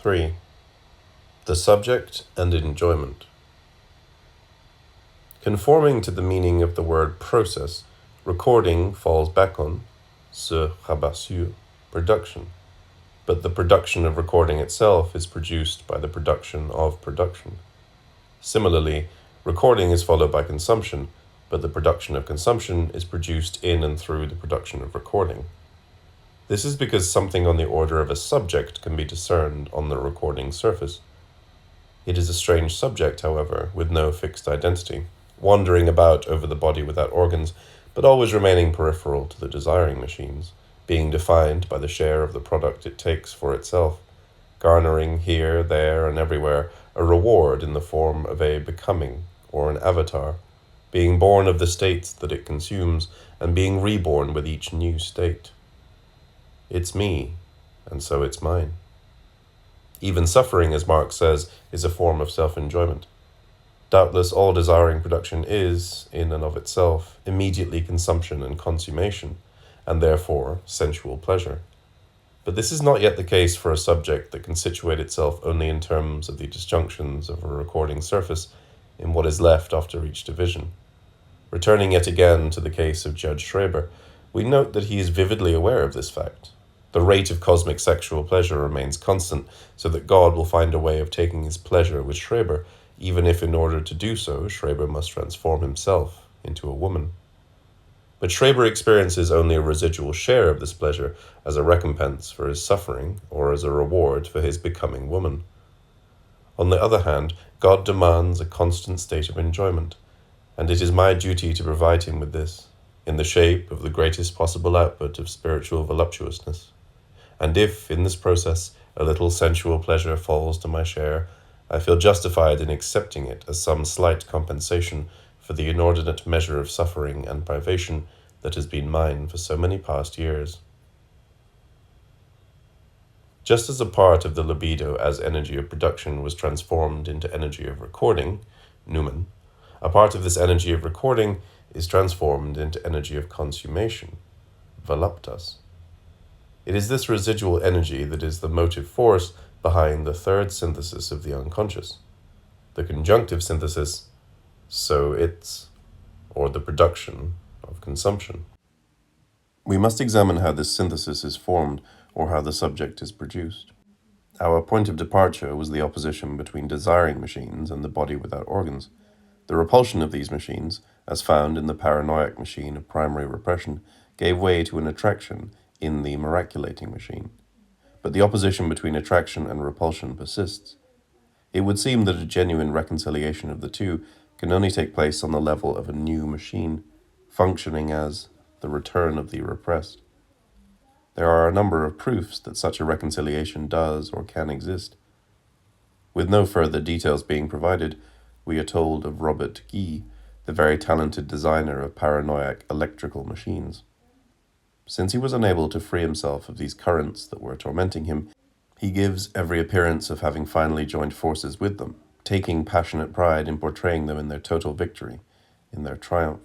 3. The subject and enjoyment. Conforming to the meaning of the word process, recording falls back on, se rabat sur, production, but the production of recording itself is produced by the production of production. Similarly, recording is followed by consumption, but the production of consumption is produced in and through the production of recording. This is because something on the order of a subject can be discerned on the recording surface. It is a strange subject, however, with no fixed identity, wandering about over the body without organs, but always remaining peripheral to the desiring machines, being defined by the share of the product it takes for itself, garnering here, there, and everywhere a reward in the form of a becoming or an avatar, being born of the states that it consumes and being reborn with each new state. It's me, and so it's mine. Even suffering, as Marx says, is a form of self-enjoyment. Doubtless all desiring production is, in and of itself, immediately consumption and consummation, and therefore sensual pleasure. But this is not yet the case for a subject that can situate itself only in terms of the disjunctions of a recording surface in what is left after each division. Returning yet again to the case of Judge Schreber, we note that he is vividly aware of this fact. The rate of cosmic sexual pleasure remains constant, so that God will find a way of taking his pleasure with Schreber, even if in order to do so, Schreber must transform himself into a woman. But Schreber experiences only a residual share of this pleasure as a recompense for his suffering or as a reward for his becoming woman. On the other hand, God demands a constant state of enjoyment, and it is my duty to provide him with this, in the shape of the greatest possible output of spiritual voluptuousness. And if, in this process, a little sensual pleasure falls to my share, I feel justified in accepting it as some slight compensation for the inordinate measure of suffering and privation that has been mine for so many past years. Just as a part of the libido as energy of production was transformed into energy of recording, Newman, a part of this energy of recording is transformed into energy of consummation, voluptas. It is this residual energy that is the motive force behind the third synthesis of the unconscious, the conjunctive synthesis, so it's, or the production of consumption. We must examine how this synthesis is formed or how the subject is produced. Our point of departure was the opposition between desiring machines and the body without organs. The repulsion of these machines, as found in the paranoiac machine of primary repression, gave way to an attraction in the miraculating machine. But the opposition between attraction and repulsion persists. It would seem that a genuine reconciliation of the two can only take place on the level of a new machine, functioning as the return of the repressed. There are a number of proofs that such a reconciliation does or can exist. With no further details being provided, we are told of Robert Guy, the very talented designer of paranoiac electrical machines. Since he was unable to free himself of these currents that were tormenting him, he gives every appearance of having finally joined forces with them, taking passionate pride in portraying them in their total victory, in their triumph.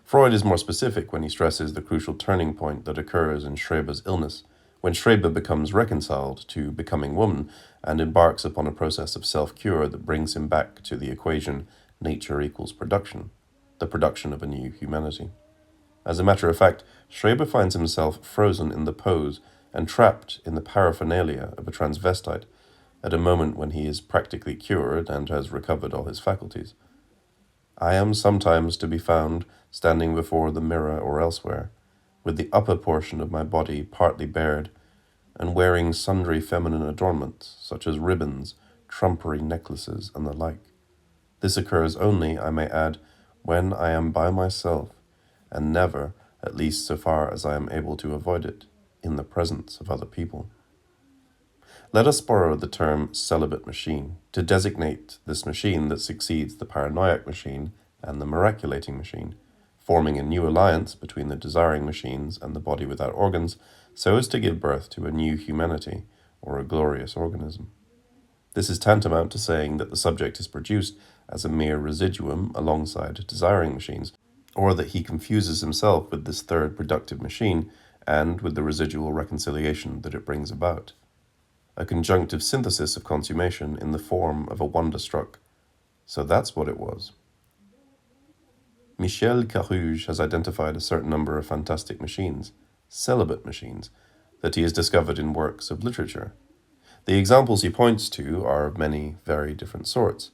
Freud is more specific when he stresses the crucial turning point that occurs in Schreber's illness, when Schreber becomes reconciled to becoming woman and embarks upon a process of self-cure that brings him back to the equation nature equals production, the production of a new humanity. As a matter of fact, Schreber finds himself frozen in the pose and trapped in the paraphernalia of a transvestite at a moment when he is practically cured and has recovered all his faculties. I am sometimes to be found standing before the mirror or elsewhere, with the upper portion of my body partly bared, and wearing sundry feminine adornments, such as ribbons, trumpery necklaces, and the like. This occurs only, I may add, when I am by myself, and never, at least so far as I am able to avoid it, in the presence of other people. Let us borrow the term celibate machine to designate this machine that succeeds the paranoiac machine and the miraculating machine, forming a new alliance between the desiring machines and the body without organs, so as to give birth to a new humanity, or a glorious organism. This is tantamount to saying that the subject is produced as a mere residuum alongside desiring machines, or that he confuses himself with this third productive machine and with the residual reconciliation that it brings about. a conjunctive synthesis of consummation in the form of a wonderstruck. So that's what it was. Michel Carrouges has identified a certain number of fantastic machines, celibate machines, that he has discovered in works of literature. The examples he points to are of many very different sorts.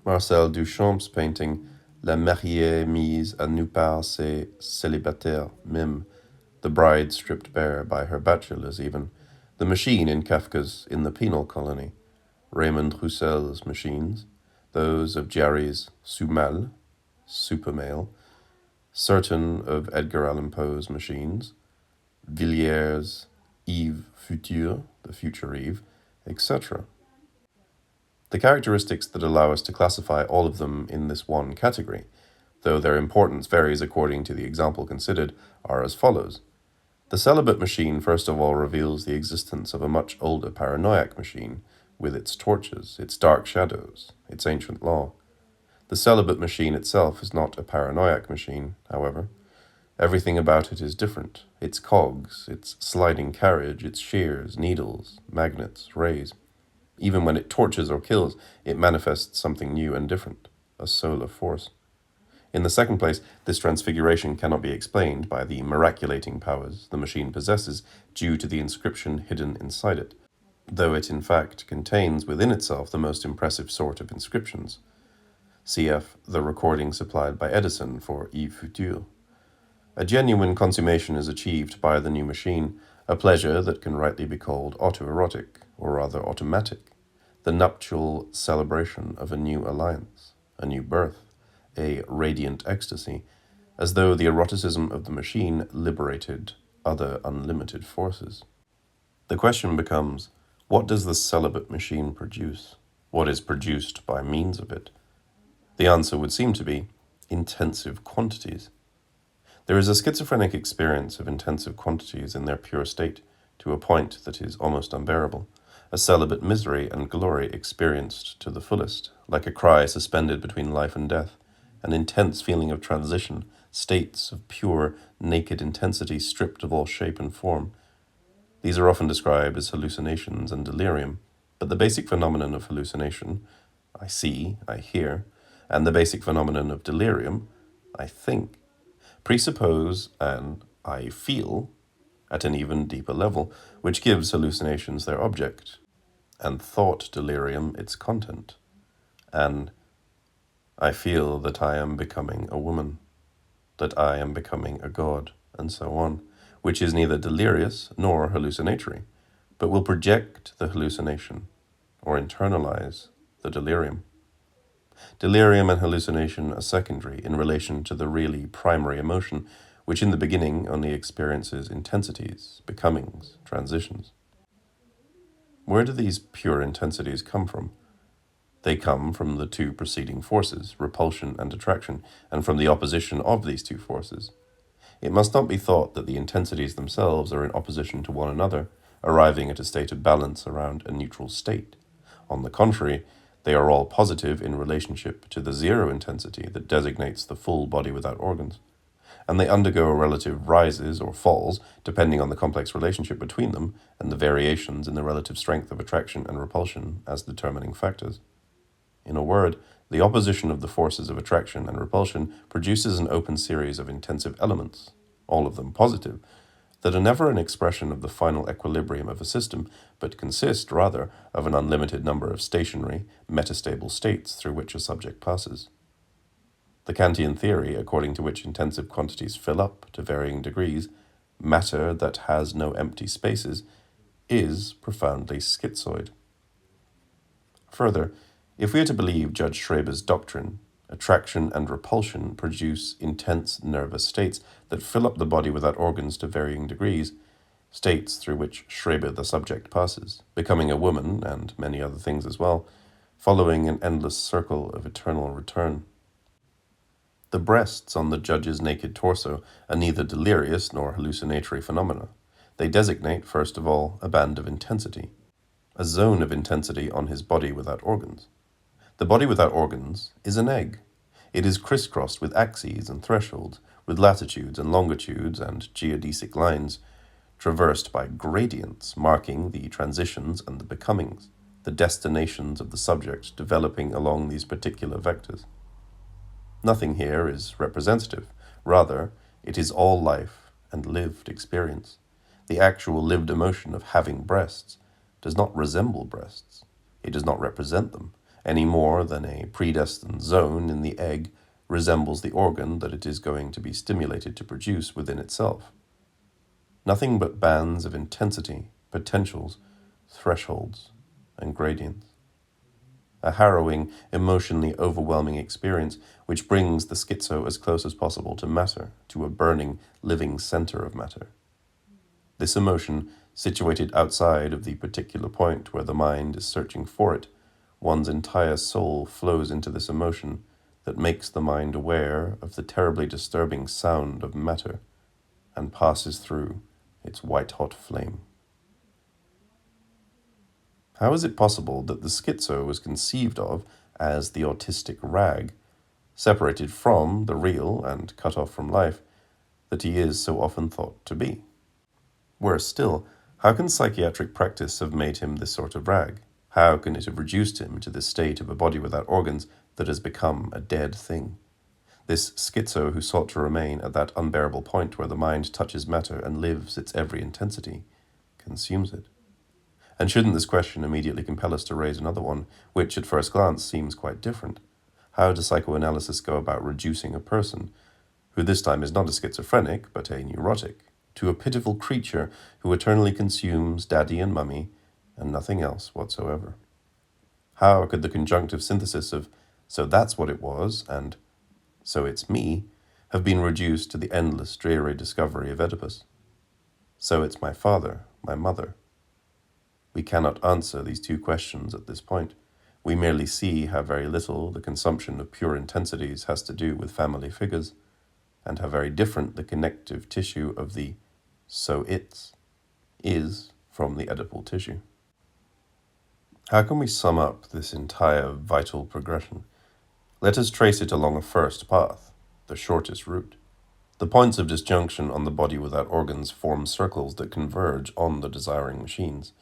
Marcel Duchamp's painting La mariée mise à nu par ses célibataires même, the bride stripped bare by her bachelors even, the machine in Kafka's In the Penal Colony, Raymond Roussel's machines, those of Jarry's Soumal, supermale, certain of Edgar Allan Poe's machines, Villiers' Eve future, the future Eve, etc. The characteristics that allow us to classify all of them in this one category, though their importance varies according to the example considered, are as follows. The celibate machine first of all reveals the existence of a much older paranoiac machine, with its torches, its dark shadows, its ancient law. The celibate machine itself is not a paranoiac machine, however. Everything about it is different, its cogs, its sliding carriage, its shears, needles, magnets, rays. Even when it tortures or kills, it manifests something new and different, a solar force. In the second place, this transfiguration cannot be explained by the miraculating powers the machine possesses due to the inscription hidden inside it, though it in fact contains within itself the most impressive sort of inscriptions. Cf. the recording supplied by Edison for Eve future. A genuine consummation is achieved by the new machine, a pleasure that can rightly be called autoerotic, or rather automatic, the nuptial celebration of a new alliance, a new birth, a radiant ecstasy, as though the eroticism of the machine liberated other unlimited forces. The question becomes, what does the celibate machine produce? What is produced by means of it? The answer would seem to be intensive quantities. There is a schizophrenic experience of intensive quantities in their pure state, to a point that is almost unbearable, a celibate misery and glory experienced to the fullest, like a cry suspended between life and death, an intense feeling of transition, states of pure, naked intensity stripped of all shape and form. These are often described as hallucinations and delirium, but the basic phenomenon of hallucination, I see, I hear, and the basic phenomenon of delirium, I think, presuppose an I feel at an even deeper level, which gives hallucinations their object, and thought delirium its content. And I feel that I am becoming a woman, that I am becoming a god, and so on, which is neither delirious nor hallucinatory, but will project the hallucination, or internalize the delirium. Delirium and hallucination are secondary in relation to the really primary emotion, which in the beginning only experiences intensities, becomings, transitions. Where do these pure intensities come from? They come from the two preceding forces, repulsion and attraction, and from the opposition of these two forces. It must not be thought that the intensities themselves are in opposition to one another, arriving at a state of balance around a neutral state. On the contrary, they are all positive in relationship to the zero intensity that designates the full body without organs, and they undergo relative rises or falls depending on the complex relationship between them and the variations in the relative strength of attraction and repulsion as determining factors. In a word, the opposition of the forces of attraction and repulsion produces an open series of intensive elements, all of them positive, that are never an expression of the final equilibrium of a system, but consist, rather, of an unlimited number of stationary, metastable states through which a subject passes. The Kantian theory, according to which intensive quantities fill up, to varying degrees, matter that has no empty spaces, is profoundly schizoid. Further, if we are to believe Judge Schreber's doctrine, attraction and repulsion produce intense nervous states that fill up the body without organs to varying degrees, states through which Schreber the subject passes, becoming a woman, and many other things as well, following an endless circle of eternal return. The breasts on the judge's naked torso are neither delirious nor hallucinatory phenomena. They designate, first of all, a band of intensity, a zone of intensity on his body without organs. The body without organs is an egg. It is crisscrossed with axes and thresholds, with latitudes and longitudes and geodesic lines, traversed by gradients marking the transitions and the becomings, the destinations of the subject developing along these particular vectors. Nothing here is representative. Rather, it is all life and lived experience. The actual lived emotion of having breasts does not resemble breasts. It does not represent them, any more than a predestined zone in the egg resembles the organ that it is going to be stimulated to produce within itself. Nothing but bands of intensity, potentials, thresholds, and gradients. A harrowing, emotionally overwhelming experience which brings the schizo as close as possible to matter, to a burning, living center of matter. This emotion, situated outside of the particular point where the mind is searching for it, one's entire soul flows into this emotion that makes the mind aware of the terribly disturbing sound of matter and passes through its white-hot flame. How is it possible that the schizo was conceived of as the autistic rag, separated from the real and cut off from life, that he is so often thought to be? Worse still, how can psychiatric practice have made him this sort of rag? How can it have reduced him to this state of a body without organs that has become a dead thing? This schizo who sought to remain at that unbearable point where the mind touches matter and lives its every intensity, consumes it. And shouldn't this question immediately compel us to raise another one, which at first glance seems quite different? How does psychoanalysis go about reducing a person, who this time is not a schizophrenic but a neurotic, to a pitiful creature who eternally consumes daddy and mummy and nothing else whatsoever? How could the conjunctive synthesis of "so that's what it was" and "so it's me" have been reduced to the endless dreary discovery of Oedipus? So it's my father, my mother. We cannot answer these two questions at this point. We merely see how very little the consumption of pure intensities has to do with family figures, and how very different the connective tissue of the "so it's" is from the Oedipal tissue. How can we sum up this entire vital progression? Let us trace it along a first path, the shortest route. The points of disjunction on the body without organs form circles that converge on the desiring machines.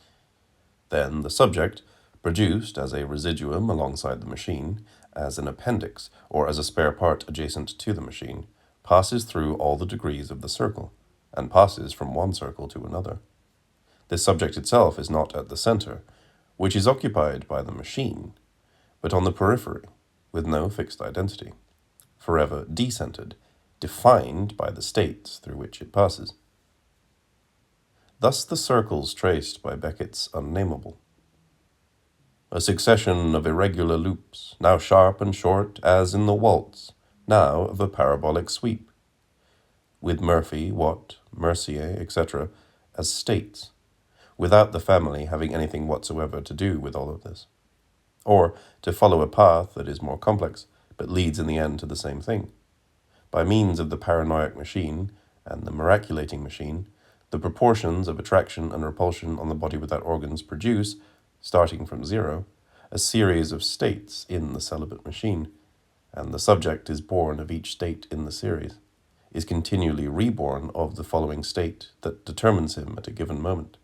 Then the subject, produced as a residuum alongside the machine, as an appendix, or as a spare part adjacent to the machine, passes through all the degrees of the circle, and passes from one circle to another. This subject itself is not at the center, which is occupied by the machine, but on the periphery, with no fixed identity, forever decentered, defined by the states through which it passes. Thus the circles traced by Beckett's Unnamable. A succession of irregular loops, now sharp and short as in the waltz, now of a parabolic sweep, with Murphy, Watt, Mercier, etc., as states, without the family having anything whatsoever to do with all of this. Or, to follow a path that is more complex, but leads in the end to the same thing. By means of the paranoiac machine and the miraculating machine, the proportions of attraction and repulsion on the body without organs produce, starting from zero, a series of states in the celibate machine, and the subject is born of each state in the series, is continually reborn of the following state that determines him at a given moment,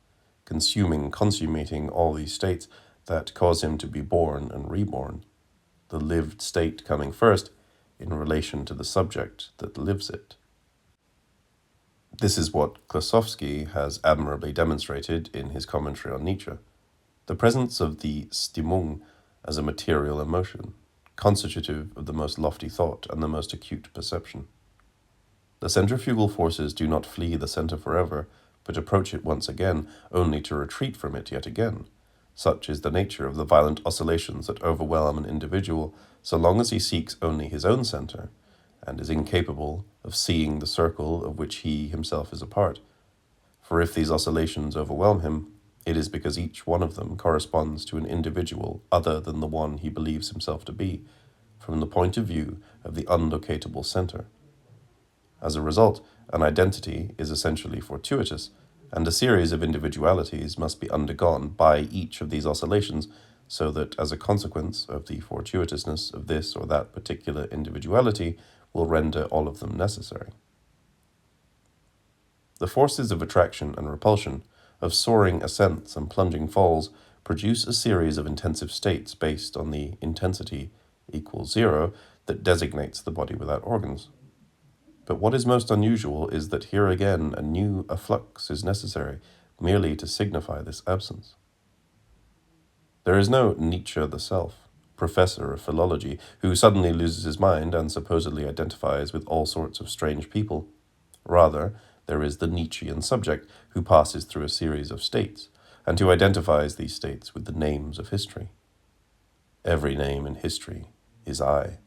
consummating all these states that cause him to be born and reborn, the lived state coming first in relation to the subject that lives it. This is what Klossowski has admirably demonstrated in his commentary on Nietzsche, the presence of the Stimmung as a material emotion, constitutive of the most lofty thought and the most acute perception. The centrifugal forces do not flee the center forever, but approach it once again, only to retreat from it yet again. Such is the nature of the violent oscillations that overwhelm an individual so long as he seeks only his own center, and is incapable of seeing the circle of which he himself is a part. For if these oscillations overwhelm him, it is because each one of them corresponds to an individual other than the one he believes himself to be, from the point of view of the unlocatable center. As a result, an identity is essentially fortuitous, and a series of individualities must be undergone by each of these oscillations, so that as a consequence of the fortuitousness of this or that particular individuality will render all of them necessary. The forces of attraction and repulsion, of soaring ascents and plunging falls, produce a series of intensive states based on the intensity equals zero that designates the body without organs. But what is most unusual is that here again a new afflux is necessary, merely to signify this absence. There is no Nietzsche the self, professor of philology, who suddenly loses his mind and supposedly identifies with all sorts of strange people. Rather, there is the Nietzschean subject who passes through a series of states, and who identifies these states with the names of history. Every name in history is I.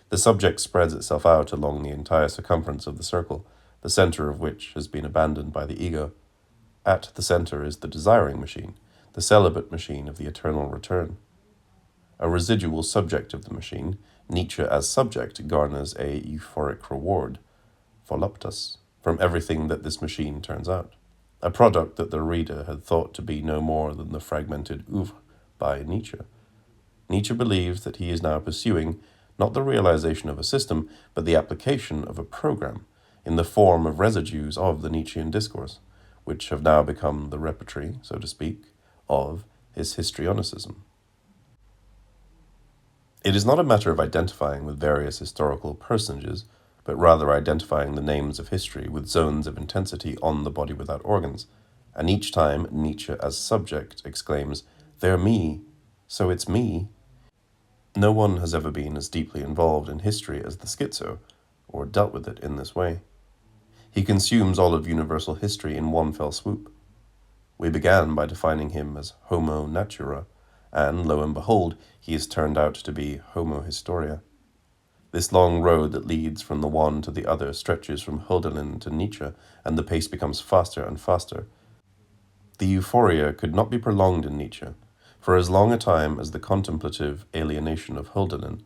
The subject spreads itself out along the entire circumference of the circle, the center of which has been abandoned by the ego. At the center is the desiring machine, the celibate machine of the eternal return. A residual subject of the machine, Nietzsche as subject garners a euphoric reward, voluptas, from everything that this machine turns out, a product that the reader had thought to be no more than the fragmented oeuvre by Nietzsche. Nietzsche believes that he is now pursuing not the realization of a system, but the application of a program in the form of residues of the Nietzschean discourse, which have now become the repertory, so to speak, of his histrionicism. It is not a matter of identifying with various historical personages, but rather identifying the names of history with zones of intensity on the body without organs, and each time Nietzsche as subject exclaims, "They're me, so it's me." No one has ever been as deeply involved in history as the schizo, or dealt with it in this way. He consumes all of universal history in one fell swoop. We began by defining him as homo natura, and lo and behold, he is turned out to be homo historia. This long road that leads from the one to the other stretches from Hölderlin to Nietzsche, and the pace becomes faster and faster. The euphoria could not be prolonged in Nietzsche, for as long a time as the contemplative alienation of Hölderlin,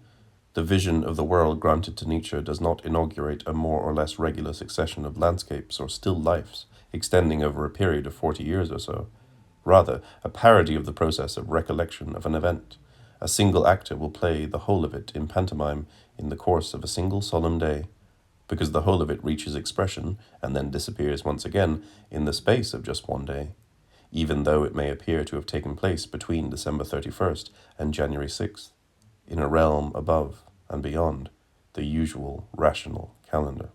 the vision of the world granted to Nietzsche does not inaugurate a more or less regular succession of landscapes or still lifes extending over a period of 40 years or so. Rather, a parody of the process of recollection of an event. A single actor will play the whole of it in pantomime in the course of a single solemn day, because the whole of it reaches expression and then disappears once again in the space of just one day, even though it may appear to have taken place between December 31st and January 6th, in a realm above and beyond the usual rational calendar.